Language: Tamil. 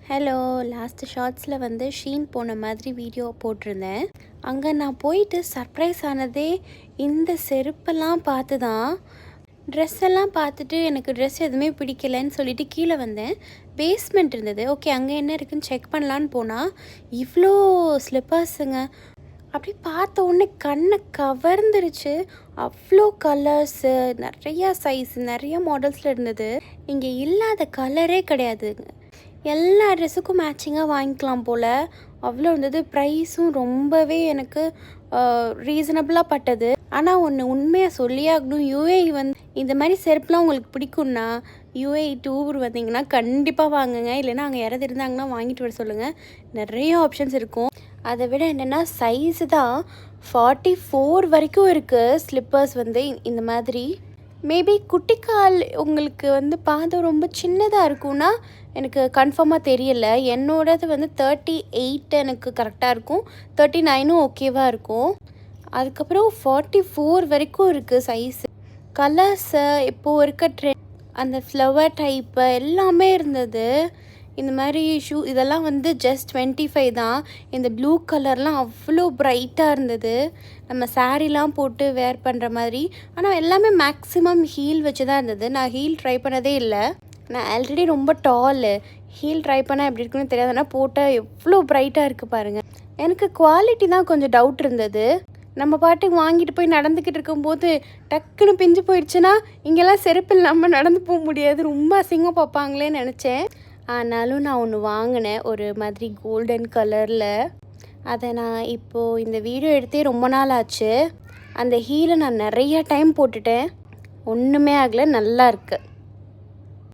ஹலோ, லாஸ்ட் ஷார்ட்ஸில் வந்து ஷீன் போன மாதிரி வீடியோ போட்டிருந்தேன். அங்கே நான் போயிட்டு சர்ப்ரைஸ் ஆனதே இந்த செருப்பெல்லாம் பார்த்து தான். ட்ரெஸ் எல்லாம் பார்த்துட்டு எனக்கு ட்ரெஸ் எதுவுமே பிடிக்கலைன்னு சொல்லிட்டு கீழே வந்தேன். பேஸ்மெண்ட் இருந்தது. ஓகே, அங்கே என்ன இருக்குதுன்னு செக் பண்ணலான்னு போனால் இவ்வளோ ஸ்லிப்பர்ஸுங்க. அப்படி பார்த்த உடனே கண்ணை கவர்ந்துருச்சு. அவ்வளோ கலர்ஸு, நிறையா சைஸ், நிறைய மாடல்ஸில் இருந்தது. இங்கே இல்லாத கலரே கிடையாதுங்க. எல்லா ட்ரெஸ்ஸுக்கும் மேட்சிங்காக வாங்கிக்கலாம் போல் அவ்வளோ இருந்தது. ப்ரைஸும் ரொம்பவே எனக்கு ரீசனபிளாக பட்டது. ஆனால் ஒன்று உண்மையாக சொல்லியாகணும், யூஏஇ வந்து இந்த மாதிரி செருப்புலாம் உங்களுக்கு பிடிக்கும்னா யூஏஇ டூர் வந்தீங்கன்னா கண்டிப்பாக வாங்குங்க. இல்லைன்னா அங்கே யாராவது இருந்தாங்கன்னா வாங்கிட்டு வர சொல்லுங்கள். நிறைய ஆப்ஷன்ஸ் இருக்கும். அதை விட என்னென்னா சைஸு தான் 44 வரைக்கும் இருக்குது. ஸ்லிப்பர்ஸ் வந்து இந்த மாதிரி மேபி குட்டிக்கால் உங்களுக்கு வந்து பாதம் ரொம்ப சின்னதாக இருக்கும்னா எனக்கு கன்ஃபார்மாக தெரியலை. என்னோடது வந்து 38 எனக்கு கரெக்டாக இருக்கும். 39ம் ஓகேவாக இருக்கும். அதுக்கப்புறம் 44 வரைக்கும் இருக்குது சைஸு. கலர்ஸு இப்போது இருக்க அந்த ஃப்ளவர் டைப்பு எல்லாமே இருந்தது. இந்த மாதிரி இதெல்லாம் வந்து ஜஸ்ட் 25 தான். இந்த ப்ளூ கலர்லாம் அவ்வளோ ப்ரைட்டாக இருந்தது. நம்ம சாரீலாம் போட்டு வேர் பண்ணுற மாதிரி. ஆனால் எல்லாமே மேக்ஸிமம் ஹீல் வச்சு தான் இருந்தது. நான் ஹீல் ட்ரை பண்ணதே இல்லை. நான் ஆல்ரெடி ரொம்ப டாலு. ஹீல் ட்ரை பண்ணால் எப்படி இருக்குன்னு தெரியாது. ஆனால் போட்டால் எவ்வளோ ப்ரைட்டாக இருக்குது பாருங்கள். எனக்கு குவாலிட்டி தான் கொஞ்சம் டவுட் இருந்தது. நம்ம பாட்டுக்கு வாங்கிட்டு போய் நடந்துக்கிட்டு இருக்கும்போது டக்குன்னு பிஞ்சு போயிடுச்சுன்னா இங்கெல்லாம் செருப்பு இல்லாமல் நடந்து போக முடியாது. ரொம்ப அசிங்கமாக பார்ப்பாங்களேன்னு நினச்சேன். ஆனாலும் நான் ஒன்று வாங்கினேன், ஒரு மாதிரி கோல்டன் கலரில். அதை நான் இப்போது இந்த வீடியோ எடுத்தே ரொம்ப நாள் ஆச்சு. அந்த ஹீலை நான் நிறைய டைம் போட்டுட்டேன். ஒன்றுமே ஆகலை, நல்லா இருக்குது.